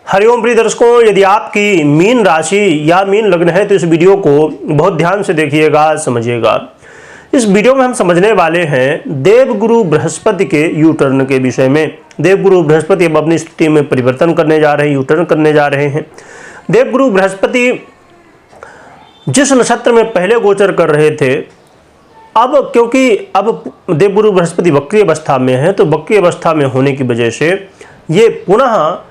हरिओम प्रिय दर्शकों, यदि आपकी मीन राशि या मीन लग्न है तो इस वीडियो को बहुत ध्यान से देखिएगा, समझिएगा। इस वीडियो में हम समझने वाले हैं देवगुरु बृहस्पति के यू टर्न के विषय में। देवगुरु बृहस्पति अब अपनी स्थिति में परिवर्तन करने जा रहे हैं, यू टर्न करने जा रहे हैं। देवगुरु बृहस्पति जिस नक्षत्र में पहले गोचर कर रहे थे, अब क्योंकि अब देवगुरु बृहस्पति वक्री अवस्था में है, तो वक्री अवस्था में होने की वजह से ये पुनः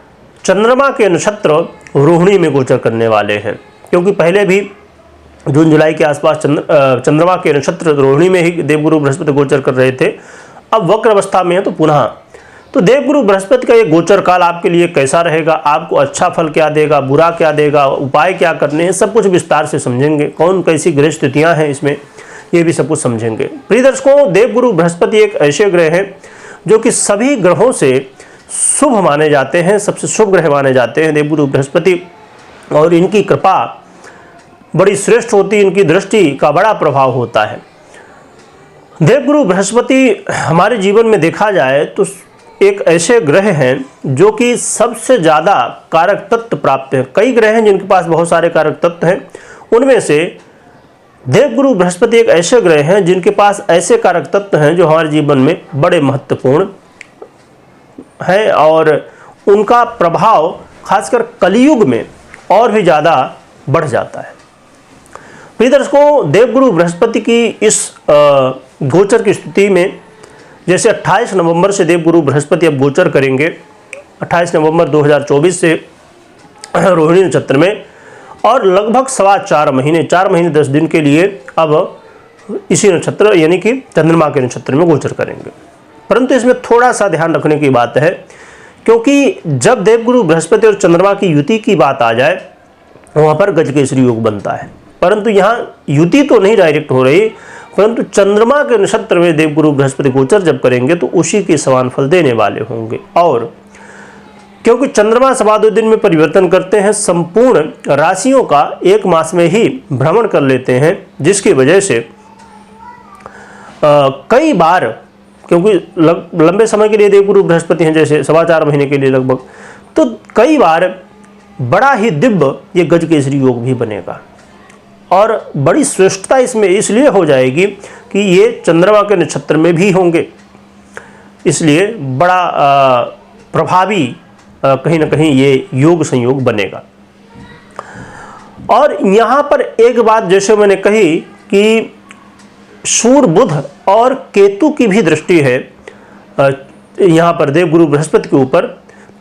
चंद्रमा के नक्षत्र रोहिणी में गोचर करने वाले हैं। क्योंकि पहले भी जून जुलाई के आसपास चंद्रमा के नक्षत्र रोहिणी में ही देवगुरु बृहस्पति गोचर कर रहे थे। अब वक्र अवस्था में है तो पुनः तो देवगुरु बृहस्पति का ये गोचर काल आपके लिए कैसा रहेगा, आपको अच्छा फल क्या देगा, बुरा क्या देगा, उपाय क्या करने हैं, सब कुछ विस्तार से समझेंगे। कौन कैसी ग्रह स्थितियाँ हैं इसमें, ये भी सब कुछ समझेंगे। प्रिय दर्शकों, देवगुरु बृहस्पति एक ऐसे ग्रह हैं जो कि सभी ग्रहों से शुभ माने जाते हैं, सबसे शुभ ग्रह माने जाते हैं देवगुरु बृहस्पति। और इनकी कृपा बड़ी श्रेष्ठ होती है, इनकी दृष्टि का बड़ा प्रभाव होता है। देवगुरु बृहस्पति हमारे जीवन में देखा जाए तो एक ऐसे ग्रह हैं जो कि सबसे ज़्यादा कारक तत्व प्राप्त हैं। कई ग्रह हैं जिनके पास बहुत सारे कारक तत्व हैं, उनमें से देवगुरु बृहस्पति एक ऐसे ग्रह हैं जिनके पास ऐसे कारक तत्व हैं जो हमारे जीवन में बड़े महत्वपूर्ण है और उनका प्रभाव खासकर कलियुग में और भी ज़्यादा बढ़ जाता है। प्रिय दर्शकों, देवगुरु बृहस्पति की इस गोचर की स्थिति में जैसे 28 नवंबर से देवगुरु बृहस्पति अब गोचर करेंगे, 28 नवंबर 2024 से रोहिणी नक्षत्र में, और लगभग 4.25 महीने 4 महीने 10 दिन के लिए अब इसी नक्षत्र यानी कि चंद्रमा के नक्षत्र में गोचर करेंगे। परंतु इसमें थोड़ा सा ध्यान रखने की बात है, क्योंकि जब देवगुरु बृहस्पति और चंद्रमा की युति की बात आ जाए वहाँ पर गजकेसरी योग बनता है। परंतु यहाँ युति तो नहीं डायरेक्ट हो रही, परंतु चंद्रमा के नक्षत्र में देवगुरु बृहस्पति गोचर जब करेंगे तो उसी के समान फल देने वाले होंगे। और क्योंकि चंद्रमा सवा 2 दिन में परिवर्तन करते हैं, संपूर्ण राशियों का एक मास में ही भ्रमण कर लेते हैं, जिसकी वजह से कई बार, क्योंकि लंबे समय के लिए देवगुरु बृहस्पति हैं, जैसे 4.25 महीने के लिए लगभग, तो कई बार बड़ा ही दिव्य ये गजकेसरी योग भी बनेगा। और बड़ी श्रेष्ठता इसमें इसलिए हो जाएगी कि ये चंद्रमा के नक्षत्र में भी होंगे, इसलिए बड़ा प्रभावी कहीं ना कहीं ये योग संयोग बनेगा। और यहाँ पर एक बात जैसे मैंने कही कि सूर्य, बुध और केतु की भी दृष्टि है यहाँ पर देवगुरु बृहस्पति के ऊपर।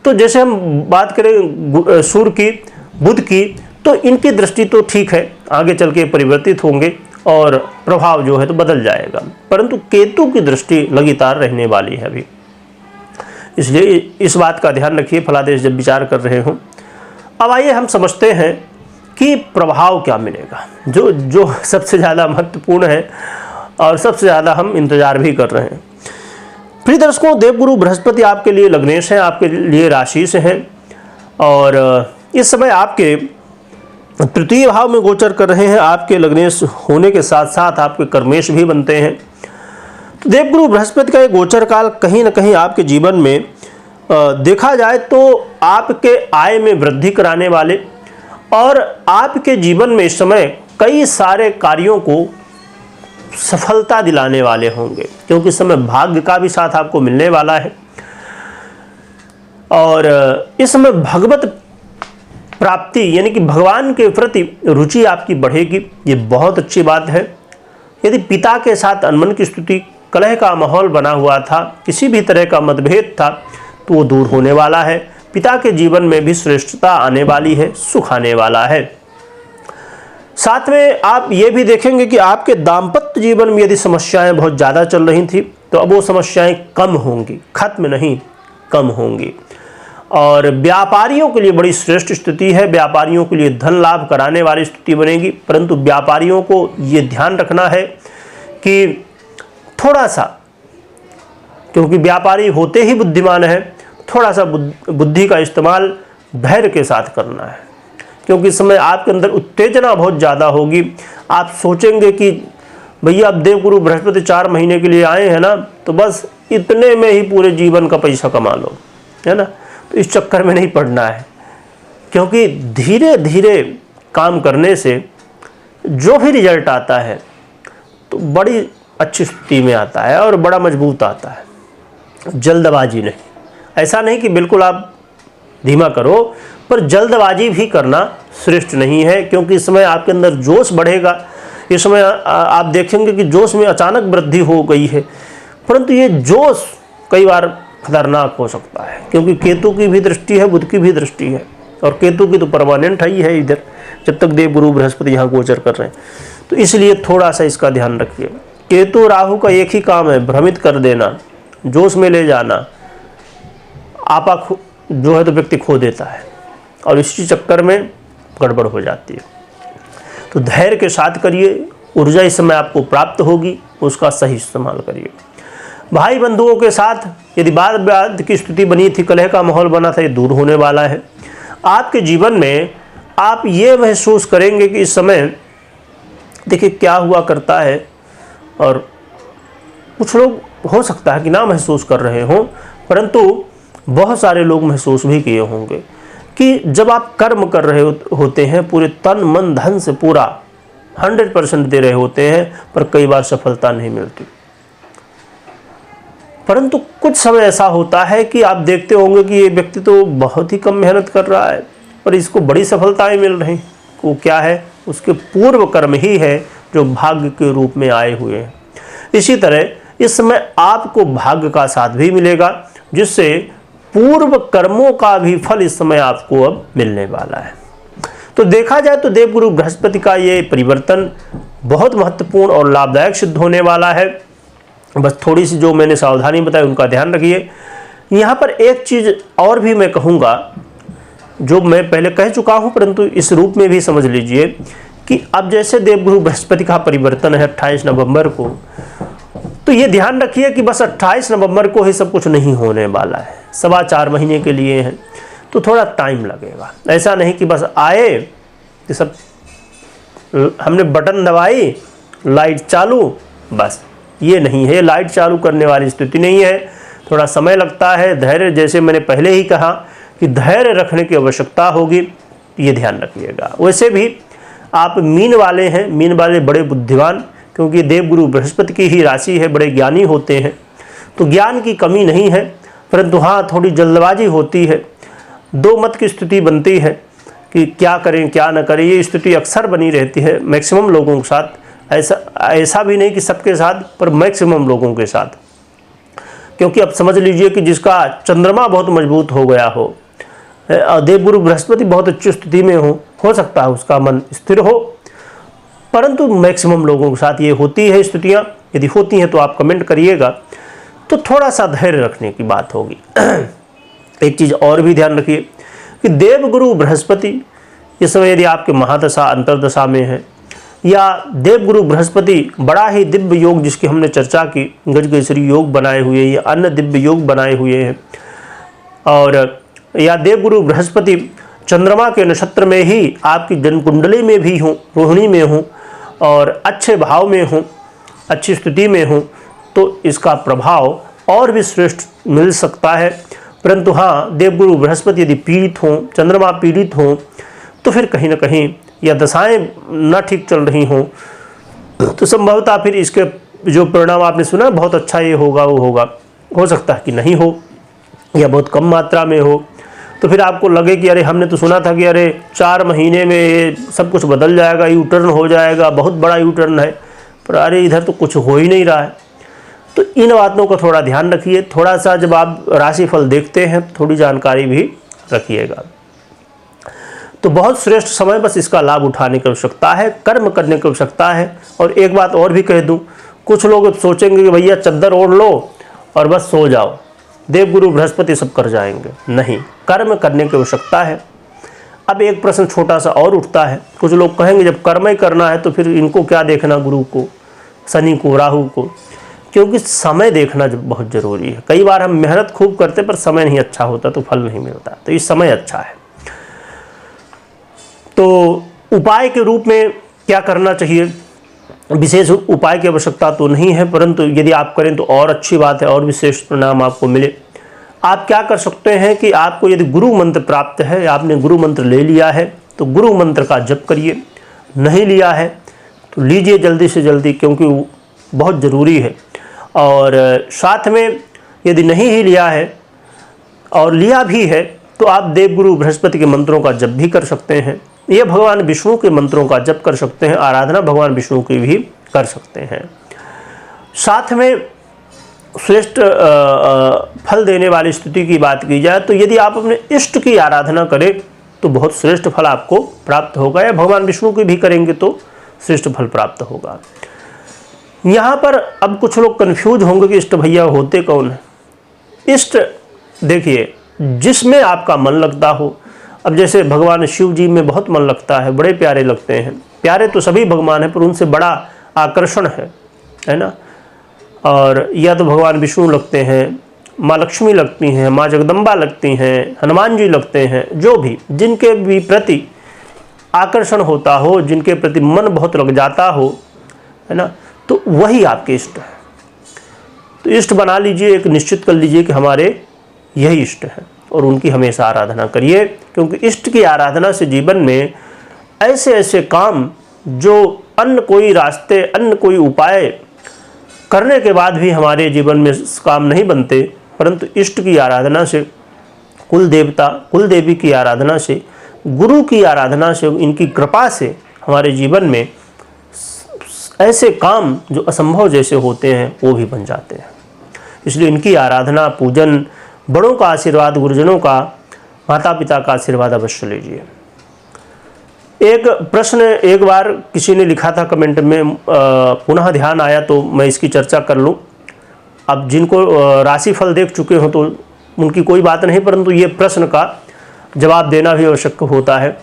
तो जैसे हम बात करें सूर्य की, बुध की, तो इनकी दृष्टि तो ठीक है, आगे चल के परिवर्तित होंगे और प्रभाव जो है तो बदल जाएगा। परंतु केतु की दृष्टि लगातार रहने वाली है अभी, इसलिए इस बात का ध्यान रखिए फलादेश जब विचार कर रहे हों। अब आइए हम समझते हैं कि प्रभाव क्या मिलेगा, जो सबसे ज़्यादा महत्वपूर्ण है और सबसे ज़्यादा हम इंतजार भी कर रहे हैं। प्रिय दर्शकों, देवगुरु बृहस्पति आपके लिए लग्नेश हैं, आपके लिए राशि से हैं और इस समय आपके तृतीय भाव में गोचर कर रहे हैं। आपके लग्नेश होने के साथ साथ आपके कर्मेश भी बनते हैं। तो देवगुरु बृहस्पति का ये गोचर काल कहीं ना कहीं आपके जीवन में देखा जाए तो आपके आय में वृद्धि कराने वाले और आपके जीवन में इस समय कई सारे कार्यों को सफलता दिलाने वाले होंगे, क्योंकि इस समय भाग्य का भी साथ आपको मिलने वाला है। और इस समय भगवत प्राप्ति यानी कि भगवान के प्रति रुचि आपकी बढ़ेगी, ये बहुत अच्छी बात है। यदि पिता के साथ अनबन की स्थिति, कलह का माहौल बना हुआ था, किसी भी तरह का मतभेद था, तो वो दूर होने वाला है। पिता के जीवन में भी श्रेष्ठता आने वाली है, सुख आने वाला है। साथ में आप ये भी देखेंगे कि आपके दाम्पत्य जीवन में यदि समस्याएं बहुत ज़्यादा चल रही थी तो अब वो समस्याएं कम होंगी, खत्म नहीं कम होंगी। और व्यापारियों के लिए बड़ी श्रेष्ठ स्थिति है, व्यापारियों के लिए धन लाभ कराने वाली स्थिति बनेगी। परंतु व्यापारियों को ये ध्यान रखना है कि थोड़ा सा, क्योंकि व्यापारी होते ही बुद्धिमान है, थोड़ा सा बुद्धि का इस्तेमाल धैर्य के साथ करना है, क्योंकि इस समय आपके अंदर उत्तेजना बहुत ज़्यादा होगी। आप सोचेंगे कि भैया अब देवगुरु बृहस्पति 4 महीने के लिए आए हैं ना, तो बस इतने में ही पूरे जीवन का पैसा कमा लो, है ना। तो इस चक्कर में नहीं पड़ना है, क्योंकि धीरे धीरे काम करने से जो भी रिजल्ट आता है तो बड़ी अच्छी स्थिति में आता है और बड़ा मजबूत आता है। जल्दबाजी नहीं, ऐसा नहीं कि बिल्कुल आप धीमा करो, पर जल्दबाजी भी करना श्रेष्ठ नहीं है, क्योंकि इस समय आपके अंदर जोश बढ़ेगा। इस समय आप देखेंगे कि जोश में अचानक वृद्धि हो गई है, परंतु ये जोश कई बार खतरनाक हो सकता है, क्योंकि केतु की भी दृष्टि है, बुध की भी दृष्टि है, और केतु की तो परमानेंट ही है इधर, जब तक देवगुरु बृहस्पति यहाँ गोचर कर रहे हैं। तो इसलिए थोड़ा सा इसका ध्यान रखिए। केतु राहु का एक ही काम है, भ्रमित कर देना, जोश में ले जाना, आपा जो है तो व्यक्ति खो देता है, और इसी चक्कर में गड़बड़ हो जाती है। तो धैर्य के साथ करिए, ऊर्जा इस समय आपको प्राप्त होगी, उसका सही इस्तेमाल करिए। भाई बंधुओं के साथ यदि वाद विवाद की स्थिति बनी थी, कलह का माहौल बना था, ये दूर होने वाला है। आपके जीवन में आप ये महसूस करेंगे कि इस समय देखिए क्या हुआ करता है, और कुछ लोग हो सकता है कि ना महसूस कर रहे हों, परंतु बहुत सारे लोग महसूस भी किए होंगे कि जब आप कर्म कर रहे होते हैं, पूरे तन मन धन से पूरा 100% दे रहे होते हैं, पर कई बार सफलता नहीं मिलती। परंतु कुछ समय ऐसा होता है कि आप देखते होंगे कि ये व्यक्ति तो बहुत ही कम मेहनत कर रहा है, पर इसको बड़ी सफलताएं मिल रही। वो क्या है? उसके पूर्व कर्म ही है जो भाग्य के रूप में आए हुए हैं। इसी तरह इस समय आपको भाग्य का साथ भी मिलेगा, जिससे पूर्व कर्मों का भी फल इस समय आपको अब मिलने वाला है। तो देखा जाए तो देवगुरु बृहस्पति का ये परिवर्तन बहुत महत्वपूर्ण और लाभदायक सिद्ध होने वाला है। बस थोड़ी सी जो मैंने सावधानी बताई उनका ध्यान रखिए। यहाँ पर एक चीज़ और भी मैं कहूँगा, जो मैं पहले कह चुका हूँ, परंतु इस रूप में भी समझ लीजिए कि अब जैसे देवगुरु बृहस्पति का परिवर्तन है 28 नवंबर को, तो ये ध्यान रखिए कि बस 28 नवंबर को ही सब कुछ नहीं होने वाला है, 4.25 महीने के लिए है, तो थोड़ा टाइम लगेगा। ऐसा नहीं कि बस आए कि सब हमने बटन दबाई, लाइट चालू, बस ये नहीं है। लाइट चालू करने वाली स्थिति नहीं है, थोड़ा समय लगता है। धैर्य, जैसे मैंने पहले ही कहा कि धैर्य रखने की आवश्यकता होगी, ये ध्यान रखिएगा। वैसे भी आप मीन वाले हैं, मीन वाले बड़े बुद्धिमान, क्योंकि देवगुरु बृहस्पति की ही राशि है, बड़े ज्ञानी होते हैं, तो ज्ञान की कमी नहीं है, परंतु हाँ थोड़ी जल्दबाजी होती है, दो मत की स्थिति बनती है कि क्या करें क्या न करें। ये स्थिति अक्सर बनी रहती है मैक्सिमम लोगों के साथ, ऐसा भी नहीं कि सबके साथ, पर मैक्सिमम लोगों के साथ। क्योंकि अब समझ लीजिए कि जिसका चंद्रमा बहुत मजबूत हो गया हो, देवगुरु बृहस्पति बहुत अच्छी स्थिति में हो सकता है उसका मन स्थिर हो, परंतु मैक्सिमम लोगों के साथ ये होती है स्थितियाँ। यदि होती हैं तो आप कमेंट करिएगा, तो थोड़ा सा धैर्य रखने की बात होगी। एक चीज़ और भी ध्यान रखिए कि देवगुरु बृहस्पति इस समय यदि आपके महादशा अंतरदशा में है, या देवगुरु बृहस्पति बड़ा ही दिव्य योग जिसकी हमने चर्चा की, गजकेसरी योग बनाए हुए या अन्य दिव्य योग बनाए हुए हैं, और या देवगुरु बृहस्पति चंद्रमा के नक्षत्र में ही आपकी जन्म कुंडली में भी हों, रोहिणी में हों, और अच्छे भाव में हों, अच्छी स्थिति में हों, तो इसका प्रभाव और भी श्रेष्ठ मिल सकता है। परंतु हाँ, देवगुरु बृहस्पति यदि पीड़ित हों, चंद्रमा पीड़ित हों, तो फिर कहीं ना कहीं, या दशाएं न ठीक चल रही हों, तो संभवतः फिर इसके जो परिणाम आपने सुना बहुत अच्छा ये होगा वो होगा, हो सकता है कि नहीं हो, या बहुत कम मात्रा में हो। तो फिर आपको लगे कि अरे हमने तो सुना था कि अरे 4 महीने में ये सब कुछ बदल जाएगा, यू टर्न हो जाएगा, बहुत बड़ा यू टर्न है, पर अरे इधर तो कुछ हो ही नहीं रहा है। तो इन बातों का थोड़ा ध्यान रखिए। थोड़ा सा जब आप राशिफल देखते हैं थोड़ी जानकारी भी रखिएगा। तो बहुत श्रेष्ठ समय, बस इसका लाभ उठाने की आवश्यकता है, कर्म करने की आवश्यकता है। और एक बात और भी कह दूं, कुछ लोग सोचेंगे कि भैया चद्दर ओढ़ लो और बस सो जाओ, देवगुरु बृहस्पति सब कर जाएंगे। नहीं, कर्म करने की आवश्यकता है। अब एक प्रश्न छोटा सा और उठता है, कुछ लोग कहेंगे जब कर्म ही करना है तो फिर इनको क्या देखना, गुरु को, शनि को, राहु को, क्योंकि समय देखना बहुत ज़रूरी है। कई बार हम मेहनत खूब करते पर समय नहीं अच्छा होता तो फल नहीं मिलता, तो इस समय अच्छा है। तो उपाय के रूप में क्या करना चाहिए, विशेष उपाय की आवश्यकता तो नहीं है, परंतु यदि आप करें तो और अच्छी बात है, और विशेष परिणाम आपको मिले। आप क्या कर सकते हैं कि आपको यदि गुरु मंत्र प्राप्त है, आपने गुरु मंत्र ले लिया है तो गुरु मंत्र का जप करिए, नहीं लिया है तो लीजिए जल्दी से जल्दी, क्योंकि वो बहुत ज़रूरी है। और साथ में यदि नहीं ही लिया है और लिया भी है तो आप देवगुरु बृहस्पति के मंत्रों का जप भी कर सकते हैं, ये भगवान विष्णु के मंत्रों का जप कर सकते हैं, आराधना भगवान विष्णु की भी कर सकते हैं। साथ में श्रेष्ठ फल देने वाली स्थिति की बात की जाए तो यदि आप अपने इष्ट की आराधना करें तो बहुत श्रेष्ठ फल आपको प्राप्त होगा, या भगवान विष्णु की भी करेंगे तो श्रेष्ठ फल प्राप्त होगा। यहाँ पर अब कुछ लोग कन्फ्यूज होंगे कि इष्ट भैया होते कौन है। इष्ट देखिए, जिसमें आपका मन लगता हो। अब जैसे भगवान शिव जी में बहुत मन लगता है, बड़े प्यारे लगते हैं, प्यारे तो सभी भगवान हैं पर उनसे बड़ा आकर्षण है ना। और या तो भगवान विष्णु लगते हैं, माँ लक्ष्मी लगती हैं, माँ जगदम्बा लगती हैं, हनुमान जी लगते हैं, जो भी जिनके भी प्रति आकर्षण होता हो, जिनके प्रति मन बहुत लग जाता हो, है ना, तो वही आपके इष्ट है। तो इष्ट बना लीजिए, एक निश्चित कर लीजिए कि हमारे यही इष्ट है और उनकी हमेशा आराधना करिए, क्योंकि इष्ट की आराधना से जीवन में ऐसे ऐसे काम जो अन्य कोई रास्ते, अन्य कोई उपाय करने के बाद भी हमारे जीवन में काम नहीं बनते, परंतु इष्ट की आराधना से, कुल देवता कुल देवी की आराधना से, गुरु की आराधना से, इनकी कृपा से हमारे जीवन में ऐसे काम जो असंभव जैसे होते हैं वो भी बन जाते हैं। इसलिए इनकी आराधना, पूजन, बड़ों का आशीर्वाद, गुरुजनों का, माता पिता का आशीर्वाद अवश्य लीजिए। एक प्रश्न एक बार किसी ने लिखा था कमेंट में, पुनः ध्यान आया तो मैं इसकी चर्चा कर लूँ। अब जिनको राशिफल देख चुके हो तो उनकी कोई बात नहीं, परंतु ये प्रश्न का जवाब देना भी आवश्यक होता है।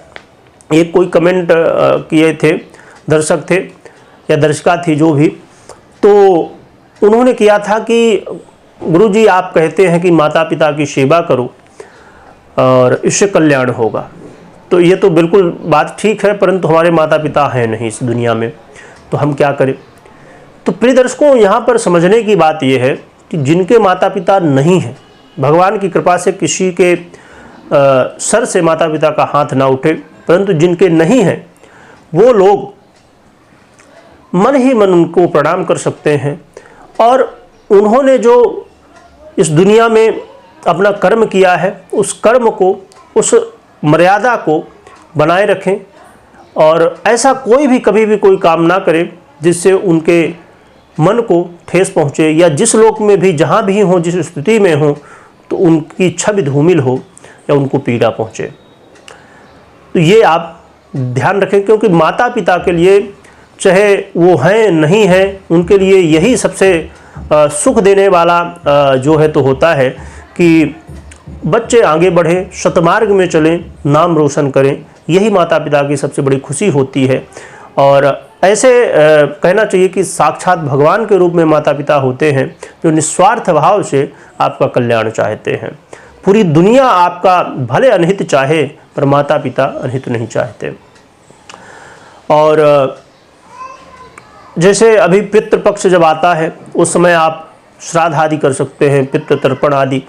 एक कोई कमेंट किए थे, दर्शक थे या दर्शिका थी जो भी, तो उन्होंने किया था कि गुरुजी आप कहते हैं कि माता पिता की सेवा करो और इससे कल्याण होगा। तो ये तो बिल्कुल बात ठीक है, परंतु हमारे माता पिता हैं नहीं इस दुनिया में, तो हम क्या करें। तो प्रिय दर्शकों, यहाँ पर समझने की बात यह है कि जिनके माता पिता नहीं हैं, भगवान की कृपा से किसी के सर से माता पिता का हाथ ना उठे, परंतु जिनके नहीं हैं वो लोग मन ही मन उनको प्रणाम कर सकते हैं। और उन्होंने जो इस दुनिया में अपना कर्म किया है, उस कर्म को, उस मर्यादा को बनाए रखें और ऐसा कोई भी कभी भी कोई काम ना करे जिससे उनके मन को ठेस पहुँचे, या जिस लोक में भी, जहाँ भी हों, जिस स्थिति में हों, तो उनकी छवि धूमिल हो या उनको पीड़ा पहुँचे। तो ये आप ध्यान रखें, क्योंकि माता पिता के लिए, चाहे वो हैं नहीं हैं, उनके लिए यही सबसे सुख देने वाला जो है तो होता है कि बच्चे आगे बढ़ें, सतमार्ग में चलें, नाम रोशन करें। यही माता पिता की सबसे बड़ी खुशी होती है। और ऐसे कहना चाहिए कि साक्षात भगवान के रूप में माता पिता होते हैं, जो निस्वार्थ भाव से आपका कल्याण चाहते हैं। पूरी दुनिया आपका भले अनहित चाहे, पर माता पिता अनहित नहीं चाहते। और जैसे अभी पितृपक्ष जब आता है, उस समय आप श्राद्ध आदि कर सकते हैं, पितृ तर्पण आदि,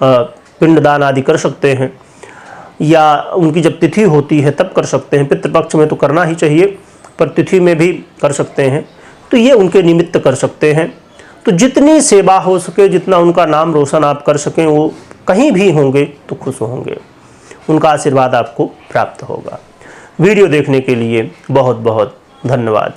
पिंडदान आदि कर सकते हैं, या उनकी जब तिथि होती है तब कर सकते हैं। पितृपक्ष में तो करना ही चाहिए, पर तिथि में भी कर सकते हैं। तो ये उनके निमित्त कर सकते हैं। तो जितनी सेवा हो सके, जितना उनका नाम रोशन आप कर सकें, वो कहीं भी होंगे तो खुश होंगे, उनका आशीर्वाद आपको प्राप्त होगा। वीडियो देखने के लिए बहुत बहुत धन्यवाद।